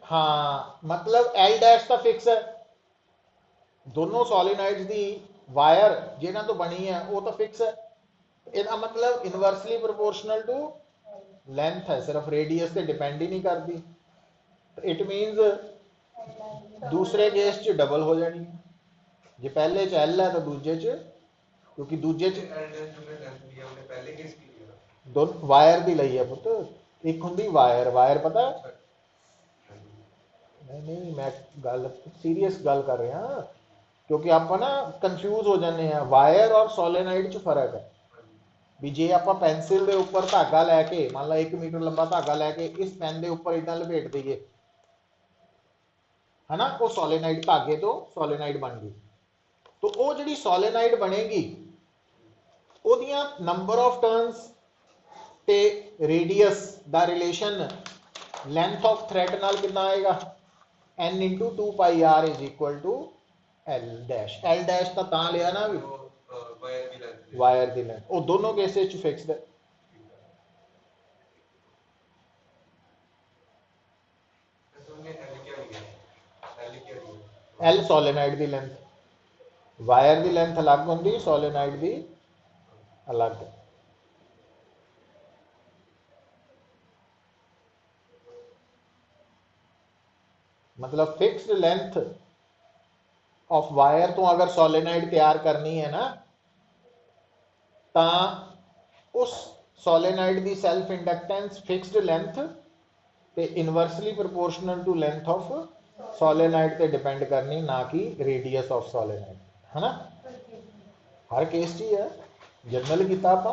[SPEAKER 1] हाँ मतलब एल डैश तो फिक्स है, दोनों सॉलिनॉइड्स की वायर जिन्हां तो बनी है वो तो फिक्स है, इसका मतलब इनवर्सली प्रोपोर्शनल टू लेंथ है, सिर्फ रेडियस से डिपेंड ही नहीं करती। इट मीनस दूसरे केस च डबल हो जानी है, जे पहले च एल है तो दूजे च, क्योंकि दूजे च दोनों वायर की लई है पुत, एक होंगी वायर, वायर पता नहीं नहीं मैं गल सीरीयस गल कर रहा, क्योंकि आप ना कंफ्यूज हो जाते हैं, वायर और सोलेनाइड च फर्क है भी जे आप पेंसिल के उपर धागा लैके मान लो 1 मीटर लंबा धागा लैके इस पेन के उपर इदा लपेट दईए, है ना, वो सोलेनाइड धागे तो सोलेनाइड बन गई। तो वो जी सोलेनाइड बनेगी ओदियां नंबर ऑफ टर्न्स ते रेडियस का रिलेशन लेंथ ऑफ थ्रेड नाल कितना आएगा n into 2πr is equal to L dash. L dash तो तां लिया ना भी वायर की लेंथ, वो दोनों केसेस फिक्सड है। एल सोलेनाइड की लेंथ, वायर की लेंथ अलग होंगी, सोलेनाइड की अलग। मतलब फिक्स्ड लेंथ ऑफ वायर तो अगर सोलेनाइड तैयार करनी है ना, तो उस सोलेनाइड की सेल्फ इंडक्टेंस फिक्स्ड लेंथ ते inversely proportional to length of solenoid ते डिपेंड करनी, ना कि रेडियस ऑफ सोलेनाइड, है ना। हर केस ही है, जनरल किया आप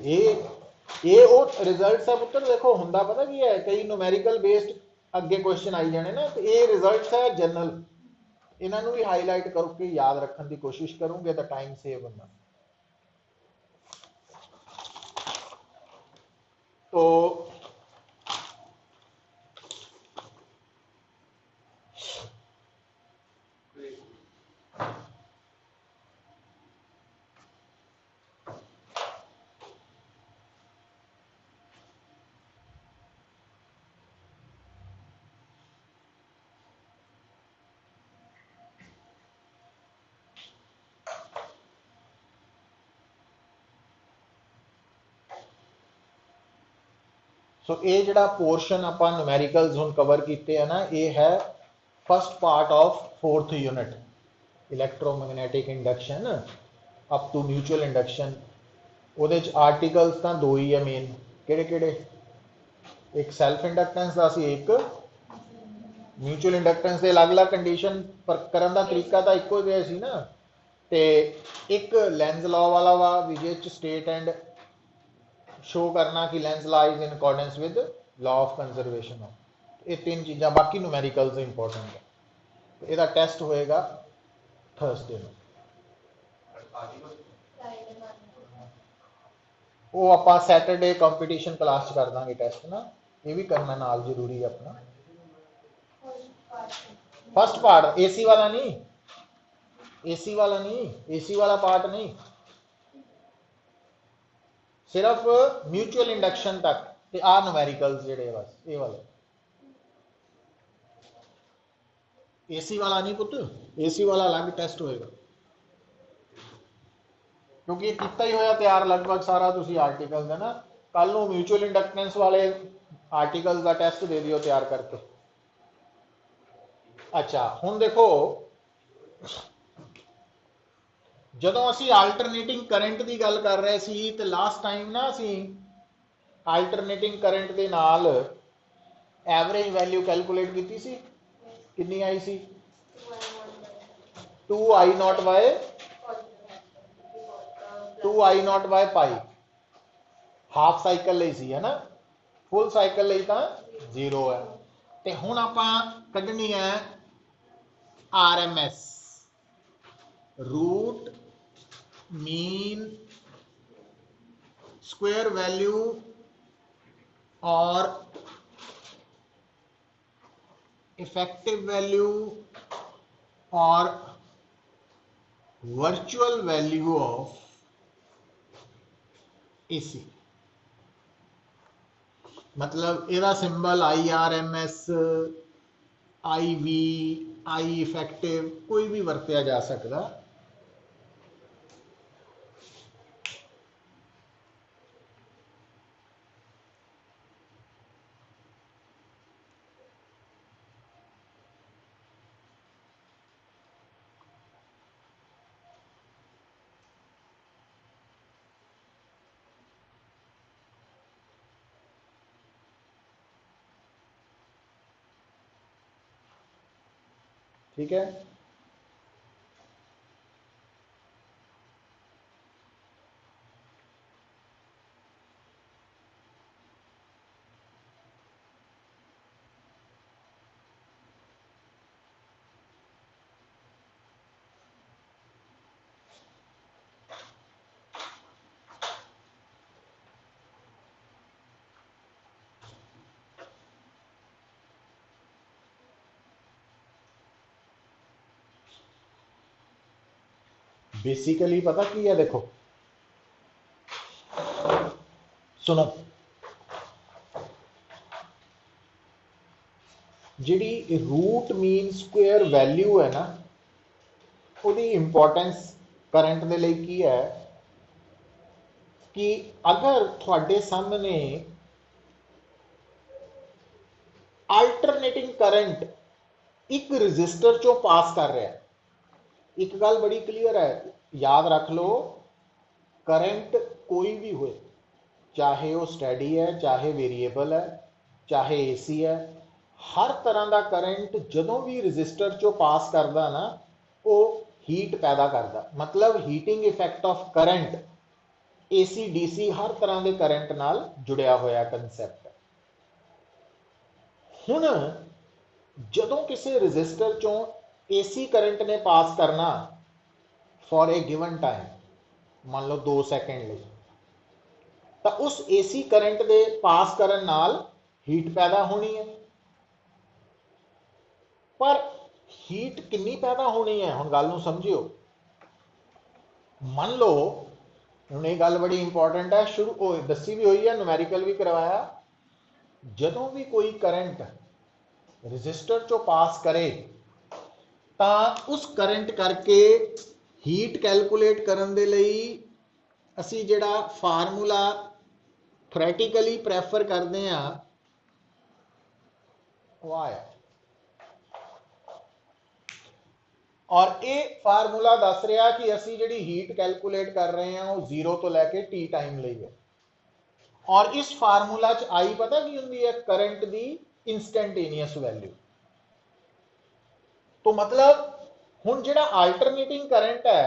[SPEAKER 1] ये वो रिजल्ट्स है पुत्र, देखो हुंदा पता की है, कई न्यूमेरिकल बेस्ड अगे क्वेश्चन आई जाने ना, तो ये रिजल्ट्स है जनरल, इन्हों भी हाईलाइट करके याद रखने की कोशिश करूंगे तो टाइम सेव होगा। तो सो ये जोड़ा पोर्शन आप न्यूमेरिकल्स हुण कवर किए हैं ना, ये है first part of 4th unit electromagnetic induction up to mutual induction. वो आर्टिकल्स तो दो ही है मेन, किहड़े एक सैल्फ इंडक्टेंस का सी, एक म्यूचुअल इंडक्टेंस के अलग अलग कंडीशन पर करने का तरीका तो एको जिहा सी ना, ते एक लेंस लॉ वाला वा विच स्टेट एंड शो करना कि Lenz law is in accordance with law of conservation of, ये 3 चीज़ां, बाकी न्यूमेरिकल्स इंपॉर्टेंट है। तो यदा टेस्ट होएगा थर्सडे में, वो आप सैटरडे कंपीटीशन क्लास कर देंगे टेस्ट ना, ये भी करना नाल जरूरी है अपना। फर्स्ट पार्ट एसी वाला नहीं, एसी वाला नहीं, एसी वाला पार्ट नहीं, सिर्फ म्यूचुअल इंडक्शन तक ते आ न्यूमेरिकल्स जेडे बस ये वाले एसी वाला नहीं पुत एसी वाला अलग टेस्ट होएगा क्योंकि ये कितना ही होया तैयार लगभग सारा तुसी आर्टिकल है ना कल नू म्यूचुअल इंडक्टेंस वाले आर्टिकल्स का टेस्ट दे दियो तैयार करके अच्छा हुण देखो ਜਦੋਂ ਅਸੀਂ ਆਲਟਰਨੇਟਿੰਗ ਕਰੰਟ ਦੀ ਗੱਲ ਕਰ ਰਹੇ ਸੀ ਤੇ ਲਾਸਟ ਟਾਈਮ ਨਾ ਅਸੀਂ ਆਲਟਰਨੇਟਿੰਗ ਕਰੰਟ ਦੇ ਨਾਲ ਐਵਰੇਜ ਵੈਲਿਊ ਕੈਲਕੂਲੇਟ ਕੀਤੀ ਸੀ ਕਿੰਨੀ ਆਈ ਸੀ 2i0 ਬਾਈ 2i0 ਬਾਈ ਪਾਈ ਹਾਫ ਸਾਈਕਲ ਲਈ ਸੀ ਹੈ ਨਾ ਫੁੱਲ ਸਾਈਕਲ ਲਈ ਤਾਂ 0 ਹੈ ਤੇ ਹੁਣ ਆਪਾਂ ਕੱਢਣੀ ਹੈ RMS root mean square value और इफेक्टिव वैल्यू और वर्चुअल वैल्यू ऑफ AC मतलब ਇਹਦਾ symbol IRMS IV I effective कोई भी वरत्या जा सकता ठीक है बेसिकली पता की है देखो सुनो जिहड़ी रूट मीन स्क्वायर वैल्यू है ना उसकी इंपॉर्टेंस करंट दे लई की है कि अगर थोड़े सामने अल्टरनेटिंग करंट एक रजिस्टर चो पास कर रहा है एक गल बड़ी क्लीयर है याद रख लो करंट कोई भी हो चाहे वो स्टडी है चाहे वेरिएबल है चाहे AC है हर तरह का करंट जदों भी रजिस्टर चो पास करता ना वो हीट पैदा करता मतलब heating effect of current AC DC हर तरह के करंट नाल जुड़िया होया कंसैप्ट है हुण जदों किसी रजिस्टर चो AC करंट ने पास करना फॉर ए गिवन टाइम मान लो 2 सेकंड लिए तो उस AC करंट दे पास करन नाल हीट पैदा होनी है पर हीट कितनी पैदा होनी है हुण गल नूं समझियो मान लो हुण ये गल बड़ी इंपॉर्टेंट है शुरू दसी भी हुई है न्यूमेरिकल भी करवाया जदों भी कोई करंट रजिस्टर चो पास करे ਤਾਂ उस करंट करके हीट कैलकुलेट करन दे लई असी जिहड़ा फार्मूला थ्योरैटिकली प्रैफर करते हैं वह है और ये फार्मूला दस रहा कि असी जिहड़ी हीट कैलकुलेट कर रहे हैं वो 0 तो लैके T टाइम लई है और इस फार्मूला च आई पता की हुंदी है करंट दी इंस्टैंटेनियस वैल्यू तो मतलब हुण जिहड़ा अल्टरनेटिंग करंट है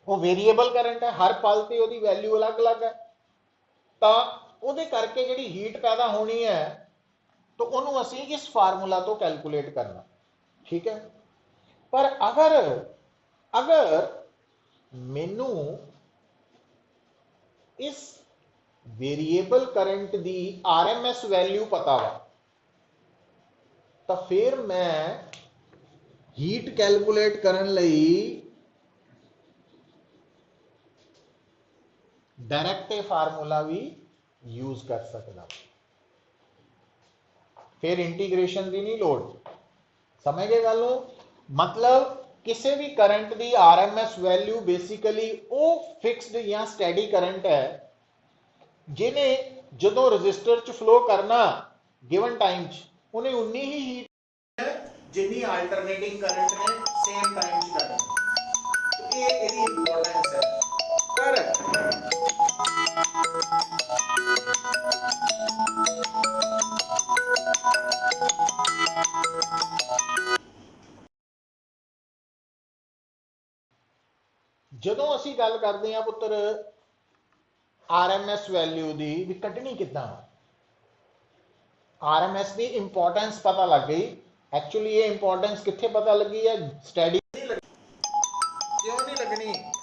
[SPEAKER 1] वो वेरिएबल करंट है हर पल ते ओदी वैल्यू अलग अलग है तो उहदे करके जिहड़ी हीट पैदा होनी है तो उहनूं असीं इस फार्मूला तो कैलकुलेट करना ठीक है पर अगर अगर मैनू इस वेरिएबल करंट दी RMS वैल्यू पता वा तो फिर मैं हीट कैलकुलेट करन लई डायरेक्ट फार्मूला भी यूज कर सकता, फिर इंटीग्रेशन की नहीं लोड़। समझ गए गल? मतलब किसी भी करंट की RMS वैल्यू बेसिकली वो फिक्सड या स्टैडी करंट है जिन्हें जो रजिस्टर च फ्लो करना गिवन टाइम उन्हें उन्नी ही हीट जिन्नी अल्टरनेटिंग करंट ने सेम टाइम करनी। तो ये इसकी इंपॉर्टेंस है। पर ਜਦੋਂ ਅਸੀਂ ਗੱਲ ਕਰਦੇ ਹਾਂ ਪੁੱਤਰ RMS वैल्यू की भी कटनी कितना, RMS की इंपॉर्टेंस पता लग गई। एक्चुअली ये इंपॉर्टेंस कितने पता लगी है, स्टडी नहीं लगी। क्यों नहीं लगनी?